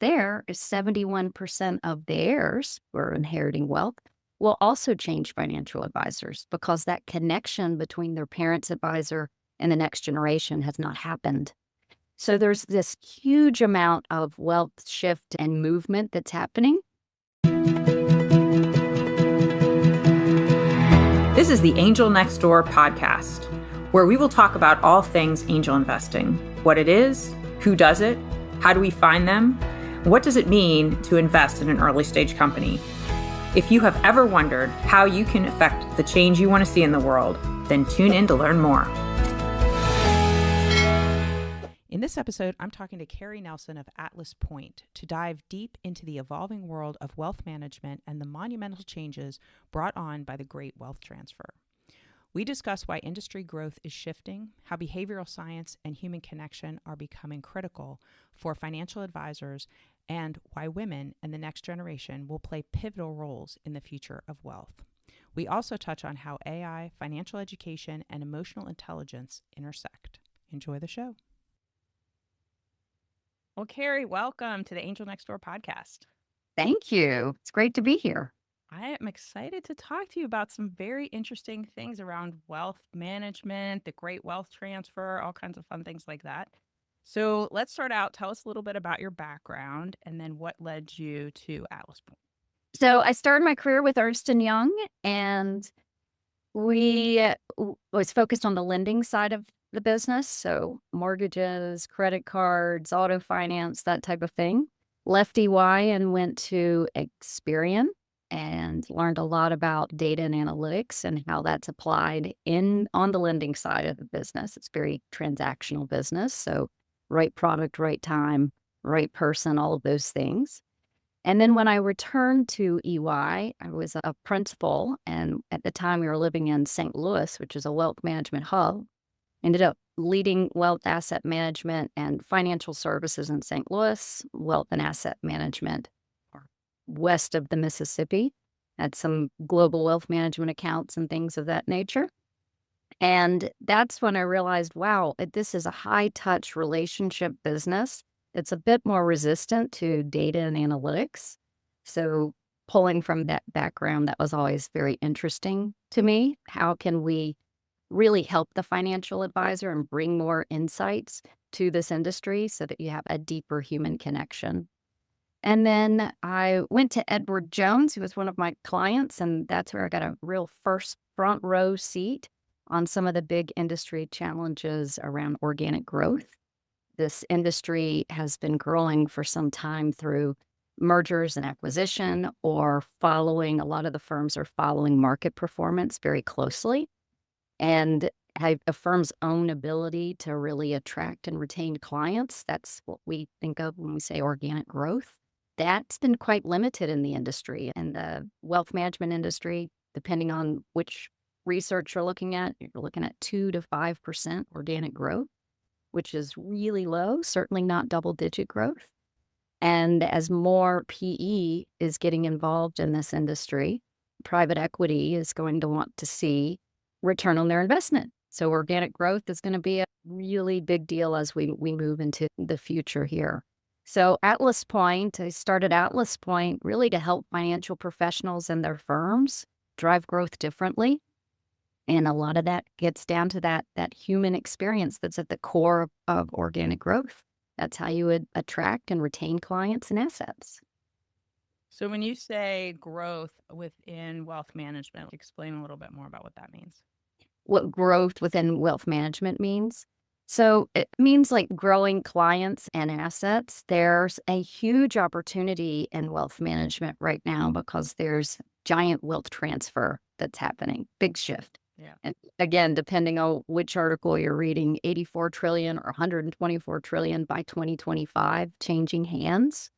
there is 71% of the heirs who are inheriting wealth will also change financial advisors because that connection between their parents' advisor and the next generation has not happened. So there's this huge amount of wealth shift and movement that's happening. This is the Angel Next Door podcast, where we will talk about all things angel investing, what it is, who does it, how do we find them, what does it mean to invest in an early stage company. If you have ever wondered how you can affect the change you want to see in the world, then tune in to learn more. In this episode, I'm talking to Carrie Nelson of Atlas Point to dive deep into the evolving world of wealth management and the monumental changes brought on by the great wealth transfer. We discuss why industry growth is shifting, how behavioral science and human connection are becoming critical for financial advisors, and why women and the next generation will play pivotal roles in the future of wealth. We also touch on how AI, financial education, and emotional intelligence intersect. Enjoy the show. Well, Carrie, welcome to the Angel Next Door podcast. Thank you. It's great to be here. I am excited to talk to you about some very interesting things around wealth management, the great wealth transfer, all kinds of fun things like that. So let's start out. Tell us a little bit about your background and then what led you to Atlas Point. So I started my career with Ernst Young, and we was focused on the lending side of the business. So mortgages, credit cards, auto finance, that type of thing. Left EY and went to Experian and learned a lot about data and analytics and how that's applied on the lending side of the business. It's very transactional business. So right product, right time, right person, all of those things. And then when I returned to EY, I was a principal. And at the time we were living in St. Louis, which is a wealth management hub. Ended up leading wealth asset management and financial services in St. Louis, wealth and asset management west of the Mississippi. Had some global wealth management accounts and things of that nature. And that's when I realized, wow, this is a high-touch relationship business. It's a bit more resistant to data and analytics. So pulling from that background, that was always very interesting to me. How can we really help the financial advisor and bring more insights to this industry so that you have a deeper human connection? And then I went to Edward Jones, who was one of my clients, and that's where I got a real first front row seat on some of the big industry challenges around organic growth. This industry has been growing for some time through mergers and acquisition, or a lot of the firms are following market performance very closely. And have a firm's own ability to really attract and retain clients. That's what we think of when we say organic growth. That's been quite limited in the industry. And the wealth management industry, depending on which research you're looking at 2 to 5% organic growth, which is really low, certainly not double-digit growth. And as more PE is getting involved in this industry, private equity is going to want to see return on their investment. So organic growth is going to be a really big deal as we move into the future here. So Atlas Point, I started Atlas Point really to help financial professionals and their firms drive growth differently. And a lot of that gets down to that human experience that's at the core of organic growth. That's how you would attract and retain clients and assets. So when you say growth within wealth management, explain a little bit more about what that means. What growth within wealth management means? So it means like growing clients and assets. There's a huge opportunity in wealth management right now because there's giant wealth transfer that's happening, big shift. Yeah. And again, depending on which article you're reading, 84 trillion or 124 trillion by 2025 changing hands.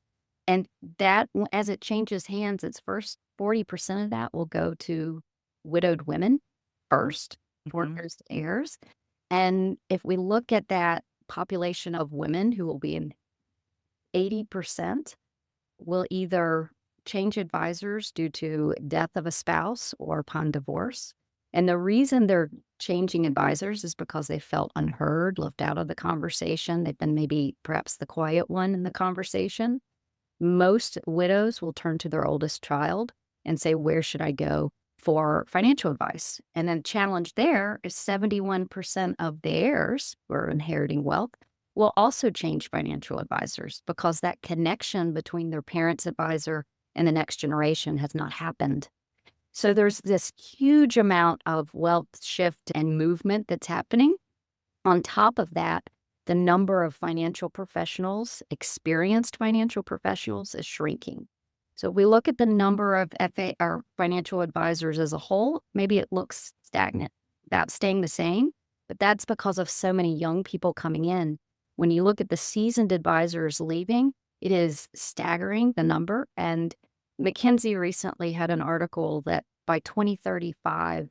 And that, as it changes hands, its first 40% of that will go to widowed women first, foreigners to heirs. And if we look at that population of women who will be in 80% will either change advisors due to death of a spouse or upon divorce. And the reason they're changing advisors is because they felt unheard, left out of the conversation. They've been maybe perhaps the quiet one in the conversation. most widows will turn to their oldest child and say, where should I go for financial advice? And then challenge there is 71% of the heirs who are inheriting wealth will also change financial advisors because that connection between their parents' advisor and the next generation has not happened. So there's this huge amount of wealth shift and movement that's happening. On top of that, the number of financial professionals, experienced financial professionals, is shrinking. So if we look at the number of FA or financial advisors as a whole, maybe it looks stagnant, about staying the same, but that's because of so many young people coming in. When you look at the seasoned advisors leaving, it is staggering, the number. And McKinsey recently had an article that by 2035,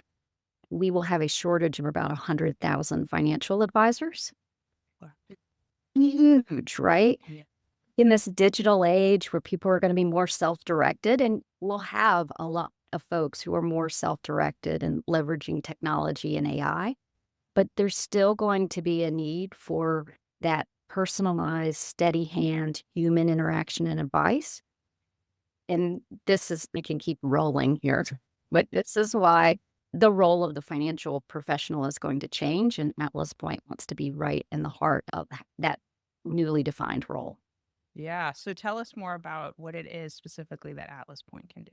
we will have a shortage of about 100,000 financial advisors. Wow. Huge, right? Yeah. In this digital age where people are going to be more self-directed, and we'll have a lot of folks who are more self-directed and leveraging technology and AI, but there's still going to be a need for that personalized, steady hand, human interaction and advice. And we can keep rolling here, but this is why the role of the financial professional is going to change. And Atlas Point wants to be right in the heart of that newly defined role. Yeah. So tell us more about what it is specifically that Atlas Point can do.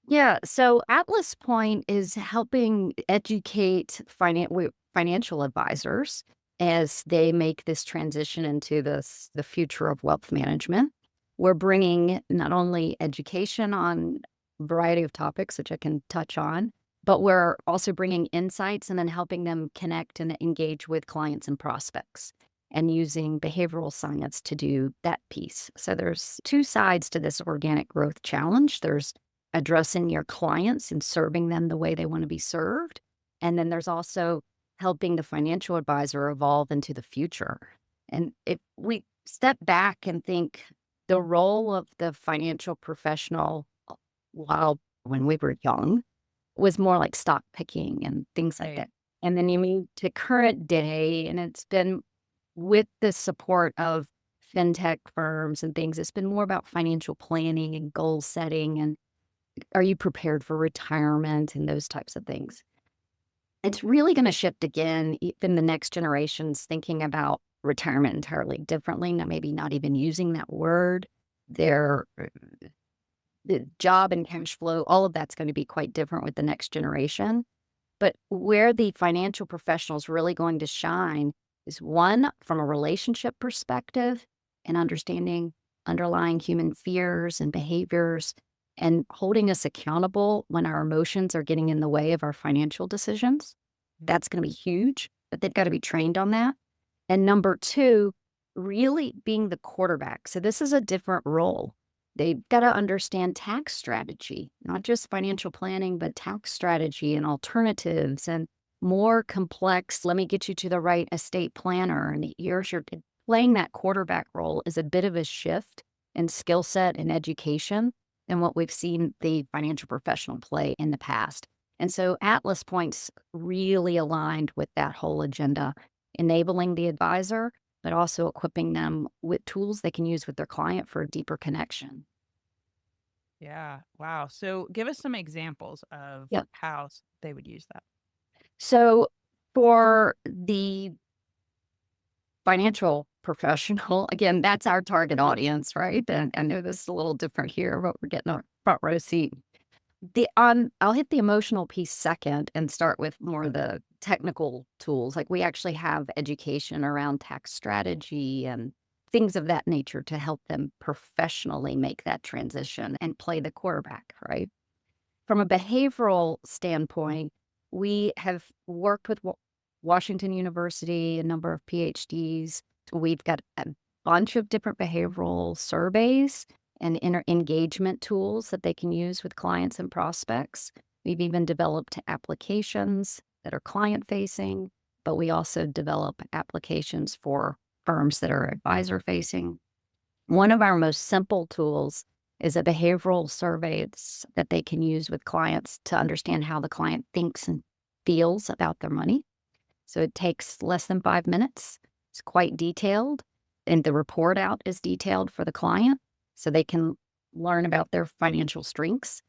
Yeah. So Atlas Point is helping educate financial advisors as they make this transition into the future of wealth management. We're bringing not only education on a variety of topics, which I can touch on, but we're also bringing insights and then helping them connect and engage with clients and prospects and using behavioral science to do that piece. So there's two sides to this organic growth challenge. There's addressing your clients and serving them the way they want to be served. And then there's also helping the financial advisor evolve into the future. And if we step back and think the role of the financial professional when we were young was more like stock picking and things like that. And then you move to current day, and it's been with the support of fintech firms and things, it's been more about financial planning and goal setting and are you prepared for retirement and those types of things. It's really going to shift again, even the next generation's thinking about retirement entirely differently, maybe not even using that word. The job and cash flow, all of that's going to be quite different with the next generation. But where the financial professional is really going to shine is one, from a relationship perspective and understanding underlying human fears and behaviors and holding us accountable when our emotions are getting in the way of our financial decisions. That's going to be huge, but they've got to be trained on that. And number two, really being the quarterback. So this is a different role. They've got to understand tax strategy, not just financial planning, but tax strategy and alternatives and more complex. Let me get you to the right estate planner. And the years you're playing that quarterback role is a bit of a shift in skill set and education than what we've seen the financial professional play in the past. And so Atlas Point's really aligned with that whole agenda, enabling the advisor, but also equipping them with tools they can use with their client for a deeper connection. Yeah. Wow. So give us some examples of how they would use that. So for the financial professional, again, that's our target audience, right? And I know this is a little different here, but we're getting a front row seat. I'll hit the emotional piece second and start with more of the technical tools. Like we actually have education around tax strategy and things of that nature to help them professionally make that transition and play the quarterback, right? From a behavioral standpoint, we have worked with Washington University, a number of PhDs. We've got a bunch of different behavioral surveys and engagement tools that they can use with clients and prospects. We've even developed applications that are client-facing, but we also develop applications for firms that are advisor-facing. One of our most simple tools is a behavioral survey that they can use with clients to understand how the client thinks and feels about their money. So it takes less than 5 minutes. It's quite detailed, and the report out is detailed for the client. so they can learn about their financial strengths.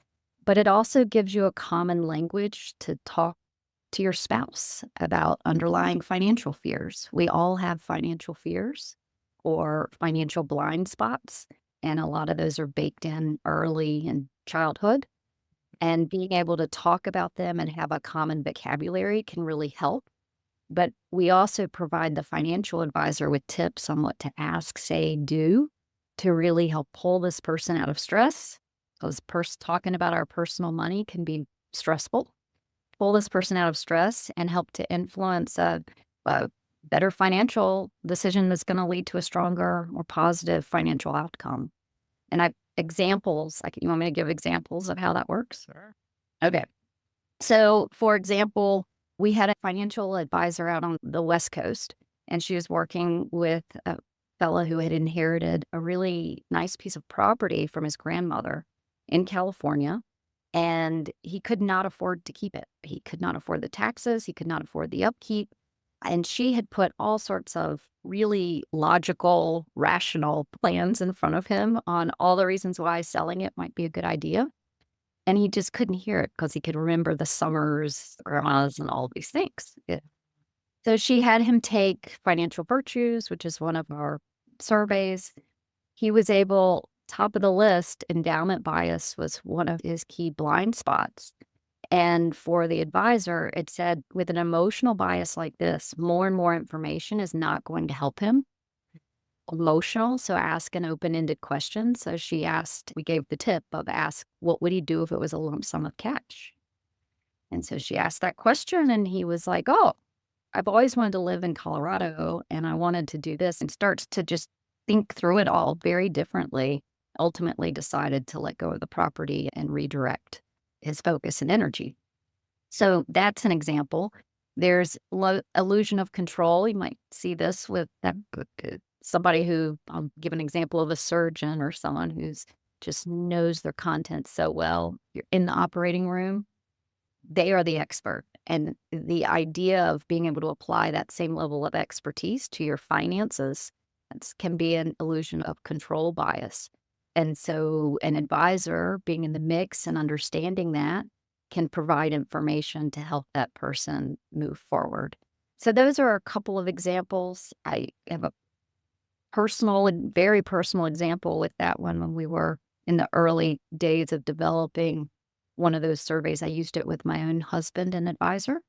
But it also gives you a common language to talk to your spouse about underlying financial fears. We all have financial fears or financial blind spots, and a lot of those are baked in early in childhood. And being able to talk about them and have a common vocabulary can really help. But we also provide the financial advisor with tips on what to ask, say, do to really help pull this person out of stress. Because talking about our personal money can be stressful. Pull this person out of stress and help to influence a better financial decision that's going to lead to a stronger, more positive financial outcome. And you want me to give examples of how that works? Sure. Okay. So, for example, we had a financial advisor out on the West Coast, and she was working with a fella who had inherited a really nice piece of property from his grandmother in California, and he could not afford to keep it. He could not afford the taxes, he could not afford the upkeep, and she had put all sorts of really logical, rational plans in front of him on all the reasons why selling it might be a good idea. And he just couldn't hear it because he could remember the summers, grandmas, and all these things. Yeah. So she had him take financial virtues, which is one of our surveys. He was able, top of the list, endowment bias was one of his key blind spots. And for the advisor, it said with an emotional bias like this, more and more information is not going to help him. Emotional, so ask an open-ended question. So we gave the tip of ask, what would he do if it was a lump sum of cash? And so she asked that question, and he was like, oh, I've always wanted to live in Colorado, and I wanted to do this, and starts to just think through it all very differently, ultimately decided to let go of the property and redirect his focus and energy. So that's an example. There's illusion of control. You might see this with somebody who, I'll give an example of a surgeon or someone who's just knows their content so well. You're in the operating room, they are the expert. And the idea of being able to apply that same level of expertise to your finances can be an illusion of control bias. And so an advisor being in the mix and understanding that can provide information to help that person move forward. So those are a couple of examples. I have a very personal example with that one when we were in the early days of developing one of those surveys. I used it with my own husband and advisor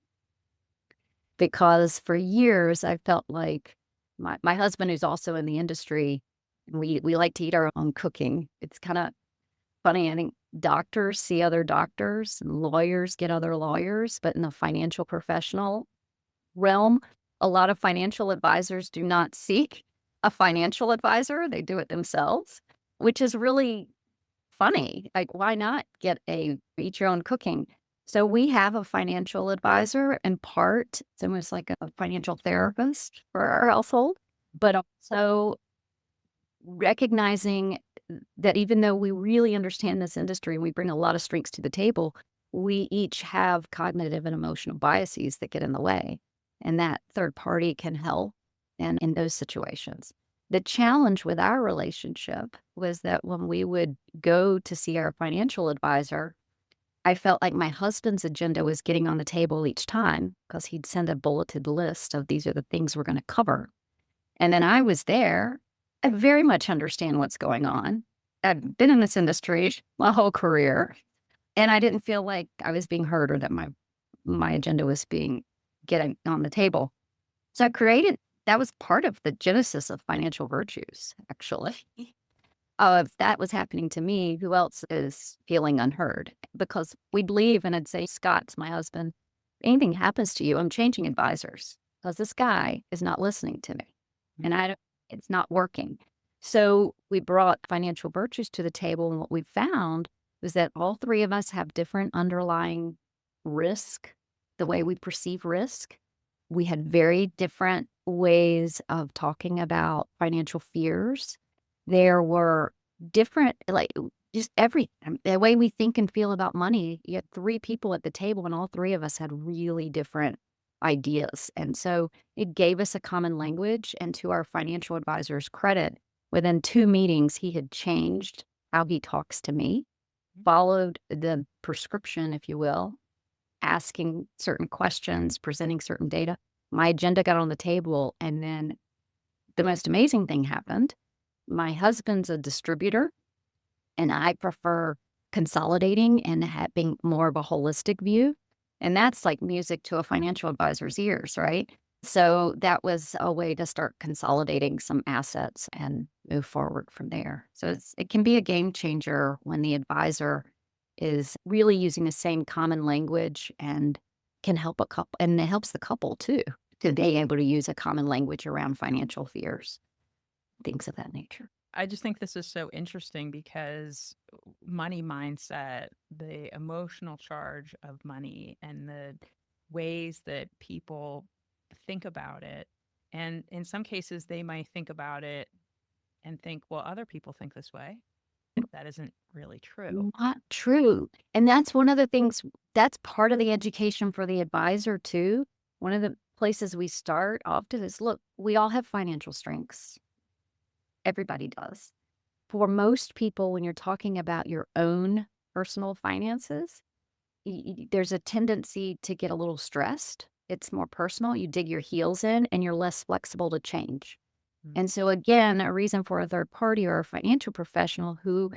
because for years I felt like my husband, who's also in the industry, we like to eat our own cooking. It's kind of funny. I think doctors see other doctors and lawyers get other lawyers, but in the financial professional realm, a lot of financial advisors do not seek a financial advisor. They do it themselves, which is really funny. Like, why not eat your own cooking? So we have a financial advisor in part. It's almost like a financial therapist for our household, but also recognizing that even though we really understand this industry, we bring a lot of strengths to the table, we each have cognitive and emotional biases that get in the way. And that third party can help in those situations. The challenge with our relationship was that when we would go to see our financial advisor, I felt like my husband's agenda was getting on the table each time because he'd send a bulleted list of these are the things we're going to cover. And then I was there. I very much understand what's going on. I've been in this industry my whole career, and I didn't feel like I was being heard or that my agenda was getting on the table. So that was part of the genesis of financial virtues, actually. If that was happening to me, who else is feeling unheard? Because we believe, and I'd say Scott's my husband, anything happens to you, I'm changing advisors because this guy is not listening to me. And it's not working. So we brought financial virtues to the table, and what we found was that all three of us have different underlying risk, the way we perceive risk. We had very different ways of talking about financial fears. There were different, just the way we think and feel about money. You had three people at the table, and all three of us had really different ideas. And so it gave us a common language. And to our financial advisor's credit, Within 2 meetings, he had changed how he talks to me, followed the prescription, if you will, asking certain questions, presenting certain data. My agenda got on the table, and then the most amazing thing happened. My husband's a distributor, and I prefer consolidating and having more of a holistic view. And that's like music to a financial advisor's ears, right? So that was a way to start consolidating some assets and move forward from there. So it can be a game changer when the advisor is really using the same common language and can help a couple, and it helps the couple too, to be able to use a common language around financial fears, things of that nature. I just think this is so interesting because money mindset, the emotional charge of money, and the ways that people think about it. And in some cases, they might think about it and think, well, other people think this way. That isn't really true. Not true. And that's one of the things, that's part of the education for the advisor too. One of the places we start often is, look, we all have financial strengths. Everybody does. For most people, when you're talking about your own personal finances, there's a tendency to get a little stressed. It's more personal. You dig your heels in and you're less flexible to change. And so again, a reason for a third party or a financial professional who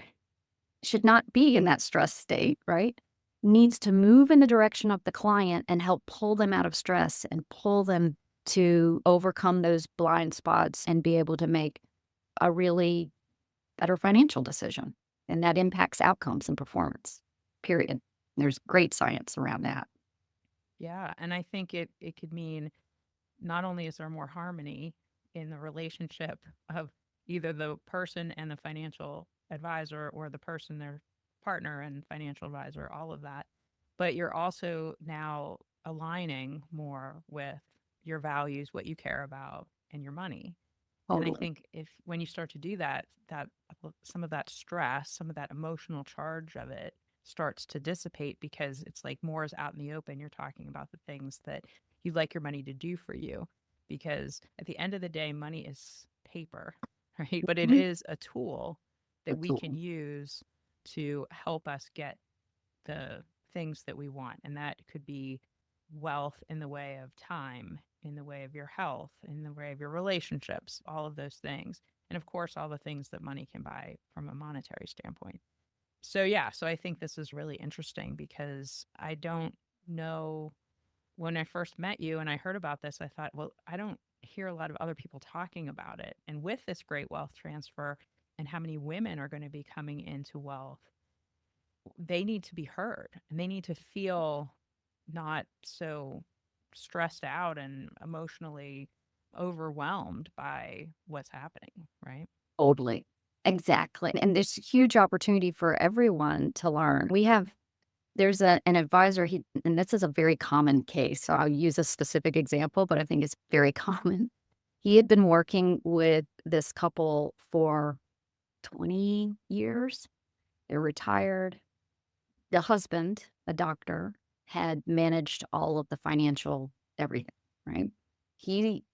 should not be in that stress state, right, needs to move in the direction of the client and help pull them out of stress and pull them to overcome those blind spots and be able to make a really better financial decision. And that impacts outcomes and performance, period. There's great science around that. Yeah. And I think it could mean not only is there more harmony in the relationship of either the person and the financial advisor or the person, their partner and financial advisor, all of that, but you're also now aligning more with your values, what you care about, and your money. And I Totally. think if when you start to do that, that some of that stress, some of that emotional charge of it starts to dissipate because it's like more is out in the open. You're talking about the things that you'd like your money to do for you. Because at the end of the day, money is paper, right? But it Mhm. is a tool that That's we can all. use to help us get the things that we want. And that could be wealth in the way of time, in the way of your health, in the way of your relationships, all of those things. And of course, all the things that money can buy from a monetary standpoint. So, yeah, so I think this is really interesting because I don't know, when I first met you and I heard about this, I thought, well, I don't hear a lot of other people talking about it. And with this great wealth transfer and how many women are going to be coming into wealth, they need to be heard and they need to feel not so stressed out and emotionally overwhelmed by what's happening, right? Totally. Exactly. And there's a huge opportunity for everyone to learn. There's an advisor, and this is a very common case. So I'll use a specific example, but I think it's very common. He had been working with this couple for 20 years. They're retired. The husband, a doctor, had managed all of the financial everything, right?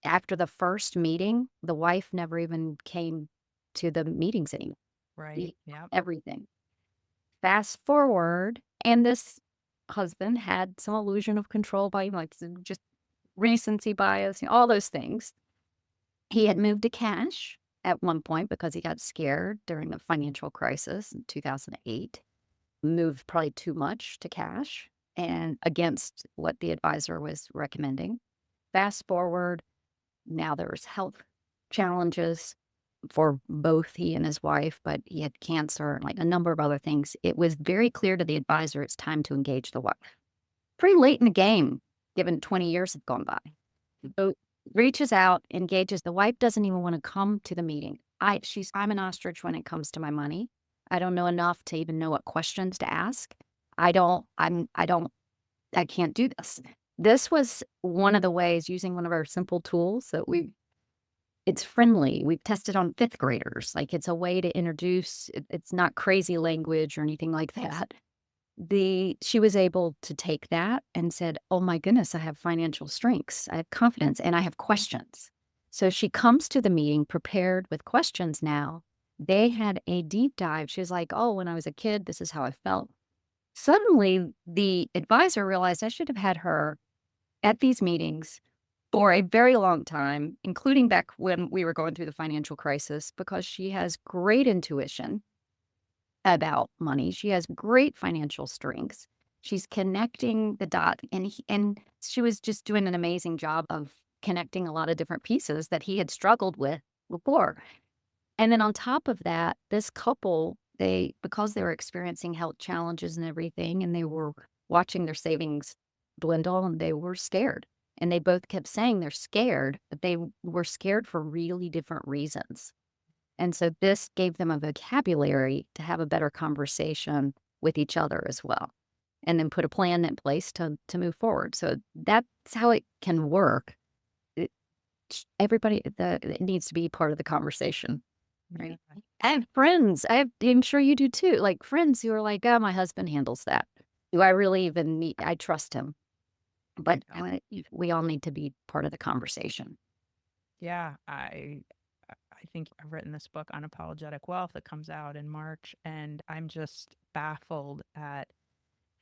After the first meeting, the wife never even came to the meetings anymore. Right. He, Yep. everything. Fast forward, and this husband had some illusion of control by like just recency bias, all those things. He had moved to cash at one point because he got scared during the financial crisis in 2008. Moved probably too much to cash and against what the advisor was recommending. Fast forward, now there's health challenges for both he and his wife, but he had cancer and like a number of other things. It was very clear to the advisor it's time to engage the wife. Pretty late in the game, given 20 years have gone by. So reaches out, engages. The wife doesn't even want to come to the meeting. I'm an ostrich when it comes to my money. I don't know enough to even know what questions to ask. I can't do this. This was one of the ways, using one of our simple tools that it's friendly. We've tested on fifth graders. Like it's a way to introduce, it's not crazy language or anything like that. She was able to take that and said, oh my goodness, I have financial strengths. I have confidence and I have questions. So she comes to the meeting prepared with questions now. They had a deep dive. She was like, oh, when I was a kid, this is how I felt. Suddenly, the advisor realized I should have had her at these meetings for a very long time, including back when we were going through the financial crisis, because she has great intuition about money. She has great financial strengths. She's connecting the dot, and she was just doing an amazing job of connecting a lot of different pieces that he had struggled with before. And then on top of that, this couple, because they were experiencing health challenges and everything, and they were watching their savings dwindle, and they were scared. And they both kept saying they're scared, but they were scared for really different reasons. And so this gave them a vocabulary to have a better conversation with each other as well, and then put a plan in place to move forward. So that's how it can work. It, everybody, it needs to be part of the conversation. Right. Yeah. I have friends. I'm sure you do too. Like friends who are like, "Oh, my husband handles that. Do I really even need? I trust him." But we all need to be part of the conversation. Yeah, I think I've written this book, Unapologetic Wealth, that comes out in March, and I'm just baffled at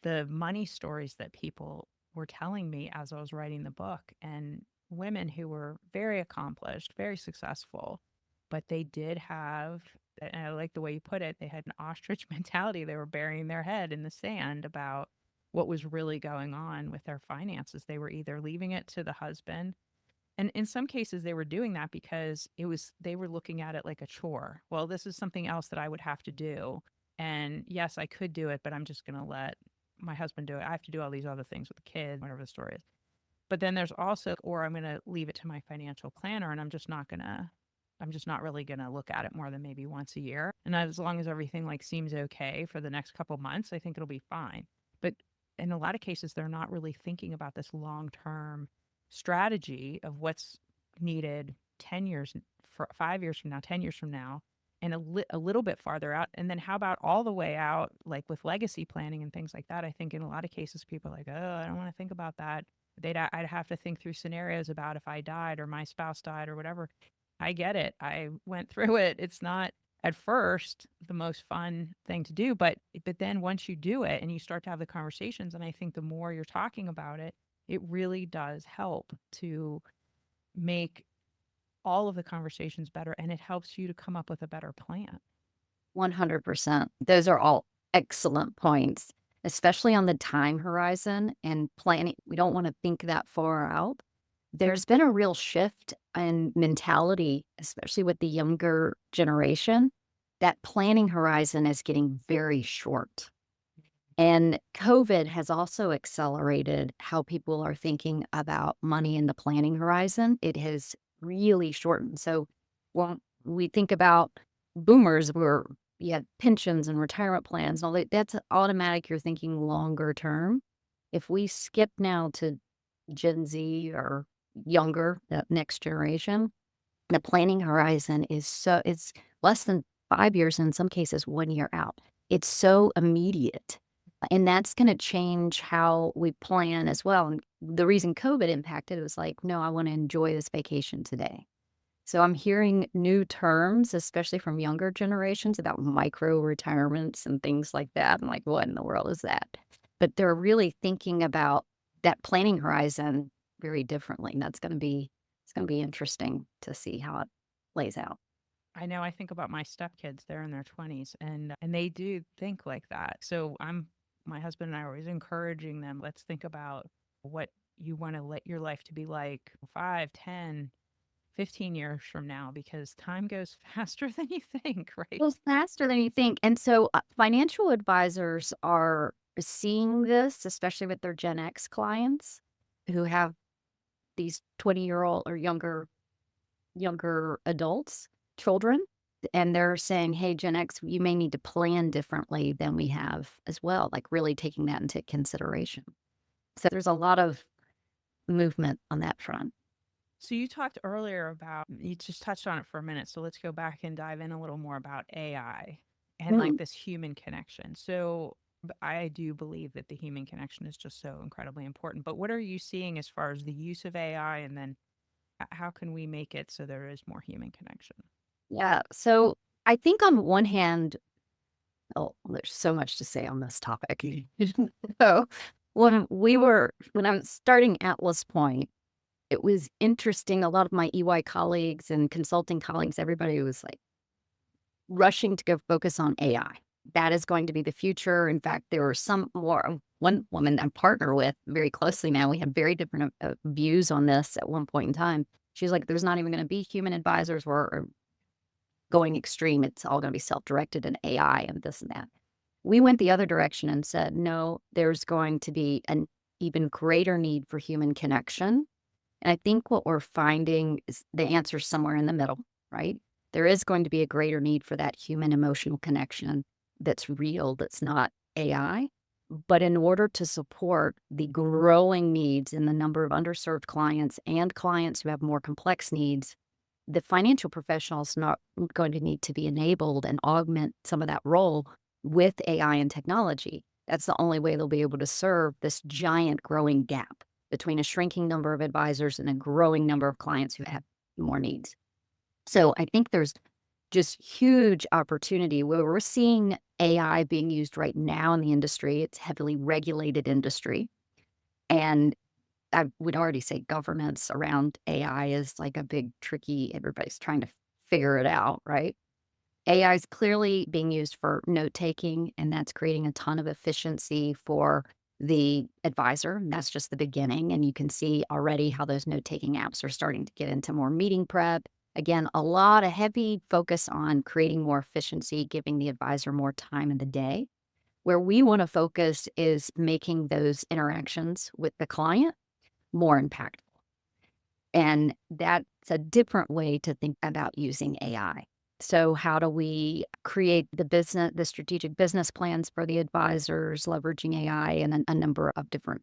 the money stories that people were telling me as I was writing the book, and women who were very accomplished, very successful, but they did have, and I like the way you put it, they had an ostrich mentality. They were burying their head in the sand about what was really going on with their finances. They were either leaving it to the husband, and in some cases they were doing that because they were looking at it like a chore. Well, this is something else that I would have to do. And yes, I could do it, but I'm just going to let my husband do it. I have to do all these other things with the kid, whatever the story is. But then there's also, or I'm going to leave it to my financial planner, and I'm just not really going to look at it more than maybe once a year. And as long as everything like seems okay for the next couple months, I think it'll be fine. But in a lot of cases, they're not really thinking about this long-term strategy of what's needed 10 years, 5 years from now, 10 years from now, and a little bit farther out. And then how about all the way out, like with legacy planning and things like that? I think in a lot of cases, people are like, oh, I don't want to think about that. I'd have to think through scenarios about if I died or my spouse died or whatever. I get it. I went through it. It's not at first the most fun thing to do, but then once you do it and you start to have the conversations, and I think the more you're talking about it, it really does help to make all of the conversations better, and it helps you to come up with a better plan. 100%. Those are all excellent points, especially on the time horizon and planning. We don't want to think that far out. There's been a real shift in mentality, especially with the younger generation, that planning horizon is getting very short. And COVID has also accelerated how people are thinking about money in the planning horizon. It has really shortened. So when we think about boomers, where you had pensions and retirement plans and all that, that's automatic. You're thinking longer term. If we skip now to Gen Z or younger, the next generation, the planning horizon it's less than 5 years, in some cases 1 year out. It's so immediate. And that's going to change how we plan as well. And the reason COVID impacted it was like, no, I want to enjoy this vacation today. So I'm hearing new terms, especially from younger generations, about micro retirements and things like that. I'm like, what in the world is that? But they're really thinking about that planning horizon very differently. And it's going to be interesting to see how it plays out. I know, I think about my stepkids, they're in their 20s, and they do think like that. So my husband and I are always encouraging them, let's think about what you want to let your life to be like 5, 10, 15 years from now, because time goes faster than you think, right? Goes faster than you think. And so financial advisors are seeing this, especially with their Gen X clients who have these 20-year-old or younger adults, children, and they're saying, hey, Gen X, you may need to plan differently than we have as well, like really taking that into consideration. So there's a lot of movement on that front. So you talked earlier about, you just touched on it for a minute. So let's go back and dive in a little more about AI and like this human connection. So I do believe that the human connection is just so incredibly important. But what are you seeing as far as the use of AI, and then How can we make it so there is more human connection? Yeah. So I think on one hand, oh, there's so much to say on this topic. So when I was starting Atlas Point, it was interesting. A lot of my EY colleagues and consulting colleagues, everybody was like rushing to go focus on AI. That is going to be the future. In fact, there were one woman I partner with very closely now. We have very different views on this at one point in time. She's like, there's not even going to be human advisors. We're going extreme. It's all going to be self-directed and AI and this and that. We went the other direction and said, no, there's going to be an even greater need for human connection. And I think what we're finding is the answer somewhere in the middle, right? There is going to be a greater need for that human emotional connection that's real, that's not AI. But in order to support the growing needs in the number of underserved clients and clients who have more complex needs, the financial professionals not going to need to be enabled and augment some of that role with AI and technology. That's the only way they'll be able to serve this giant growing gap between a shrinking number of advisors and a growing number of clients who have more needs. So I think there's just huge opportunity where we're seeing AI being used right now in the industry. It's heavily regulated industry. And I would already say governance around AI is like a big, tricky, everybody's trying to figure it out, right? AI is clearly being used for note taking, and that's creating a ton of efficiency for the advisor. That's just the beginning. And you can see already how those note taking apps are starting to get into more meeting prep. Again, a lot of heavy focus on creating more efficiency, giving the advisor more time in the day. Where we want to focus is making those interactions with the client more impactful. And that's a different way to think about using AI. So how do we create the strategic business plans for the advisors, leveraging AI and a number of different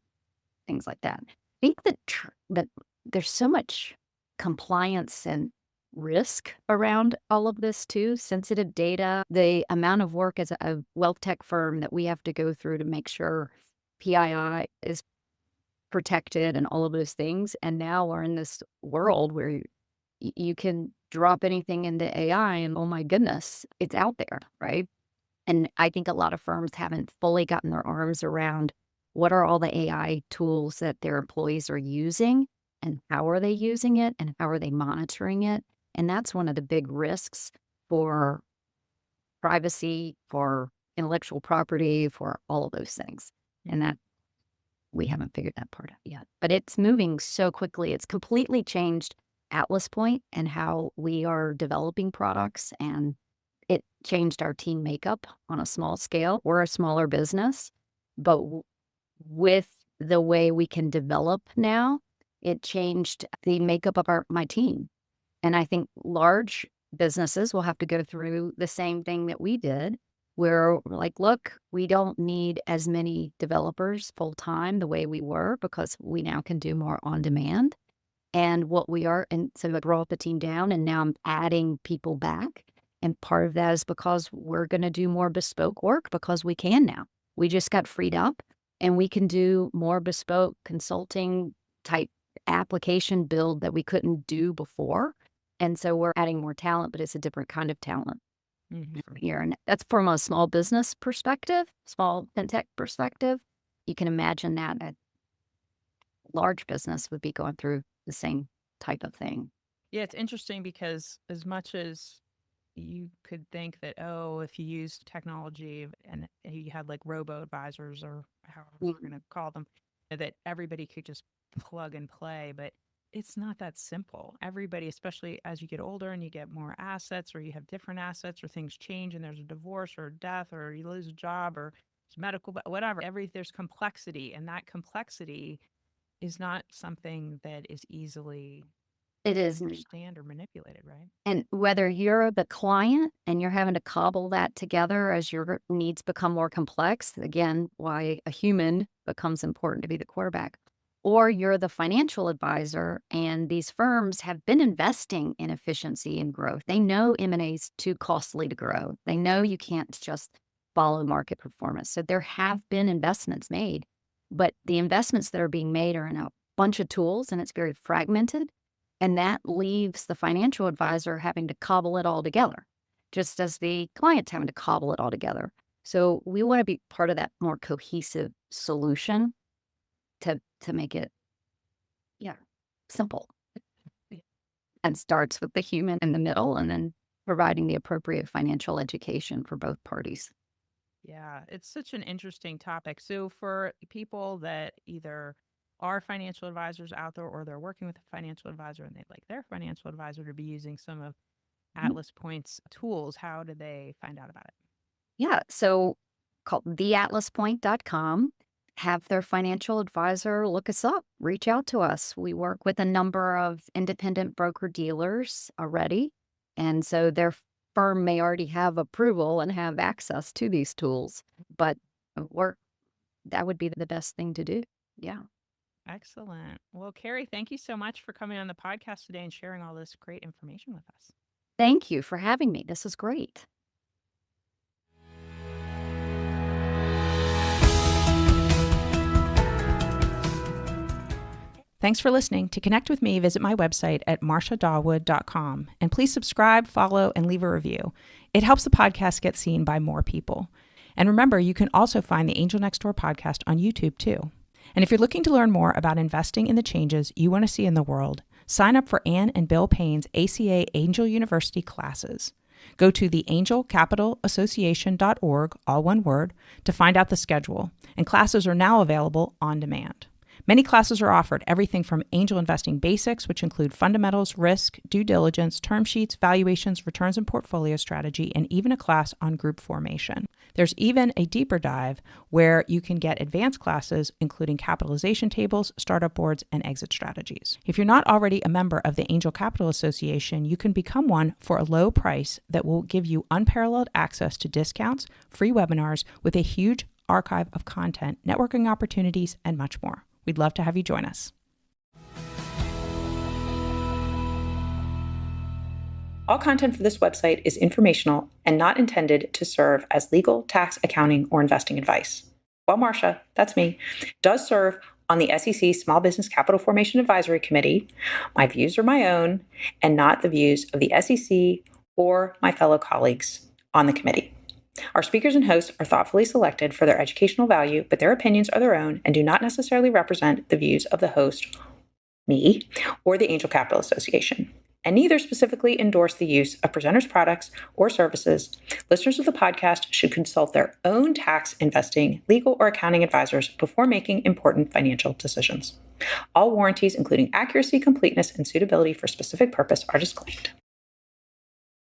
things like that? I think that there's so much compliance and risk around all of this too, sensitive data, the amount of work as a wealth tech firm that we have to go through to make sure PII is protected and all of those things. And now we're in this world where you can drop anything into AI and oh my goodness, it's out there, right? And I think a lot of firms haven't fully gotten their arms around what are all the AI tools that their employees are using and how are they using it and how are they monitoring it. And that's one of the big risks for privacy, for intellectual property, for all of those things. And that we haven't figured that part out yet. But it's moving so quickly. It's completely changed Atlas Point and how we are developing products, and it changed our team makeup on a small scale. We're a smaller business, but with the way we can develop now, it changed the makeup of my team. And I think large businesses will have to go through the same thing that we did, where we're like, look, we don't need as many developers full time the way we were because we now can do more on demand. And so I brought the team down and now I'm adding people back. And part of that is because we're going to do more bespoke work because we can now. We just got freed up and we can do more bespoke consulting type application build that we couldn't do before. And so we're adding more talent, but it's a different kind of talent from here. And that's from a small business perspective, small fintech perspective. You can imagine that a large business would be going through the same type of thing. Yeah, it's interesting because as much as you could think that, oh, if you use technology and you had like robo-advisors or however we're going to call them, that everybody could just plug and play, but it's not that simple. Everybody, especially as you get older and you get more assets or you have different assets or things change and there's a divorce or a death or you lose a job or it's medical, whatever, there's complexity, and that complexity is not something that is easily understand or manipulated, right? And whether you're the client and you're having to cobble that together as your needs become more complex, again, why a human becomes important to be the quarterback, or you're the financial advisor and these firms have been investing in efficiency and growth. They know M&A is too costly to grow. They know you can't just follow market performance. So there have been investments made, but the investments that are being made are in a bunch of tools and it's very fragmented. And that leaves the financial advisor having to cobble it all together, just as the client's having to cobble it all together. So we want to be part of that more cohesive solution to make it, yeah, simple. And starts with the human in the middle and then providing the appropriate financial education for both parties. Yeah, it's such an interesting topic. So, for people that either are financial advisors out there or they're working with a financial advisor and they'd like their financial advisor to be using some of Mhm. Atlas Point's tools, how do they find out about it? Yeah. So called theatlaspoint.com. Have their financial advisor look us up, reach out to us. We work with a number of independent broker dealers already. And so their firm may already have approval and have access to these tools, but we're, that would be the best thing to do. Yeah. Excellent. Well, Carrie, thank you so much for coming on the podcast today and sharing all this great information with us. Thank you for having me. This is great. Thanks for listening. To connect with me, visit my website at marciadawood.com. And please subscribe, follow, and leave a review. It helps the podcast get seen by more people. And remember, you can also find the Angel Next Door podcast on YouTube too. And if you're looking to learn more about investing in the changes you want to see in the world, sign up for Ann and Bill Payne's ACA Angel University classes. Go to theangelcapitalassociation.org, all one word, to find out the schedule. And classes are now available on demand. Many classes are offered, everything from angel investing basics, which include fundamentals, risk, due diligence, term sheets, valuations, returns and portfolio strategy, and even a class on group formation. There's even a deeper dive where you can get advanced classes, including capitalization tables, startup boards, and exit strategies. If you're not already a member of the Angel Capital Association, you can become one for a low price that will give you unparalleled access to discounts, free webinars with a huge archive of content, networking opportunities, and much more. We'd love to have you join us. All content for this website is informational and not intended to serve as legal, tax, accounting, or investing advice. While Marcia, that's me, does serve on the SEC Small Business Capital Formation Advisory Committee, my views are my own and not the views of the SEC or my fellow colleagues on the committee. Our speakers and hosts are thoughtfully selected for their educational value, but their opinions are their own and do not necessarily represent the views of the host, me, or the Angel Capital Association, and neither specifically endorse the use of presenters' products or services. Listeners of the podcast should consult their own tax, investing, legal, or accounting advisors before making important financial decisions. All warranties, including accuracy, completeness, and suitability for specific purpose, are disclaimed.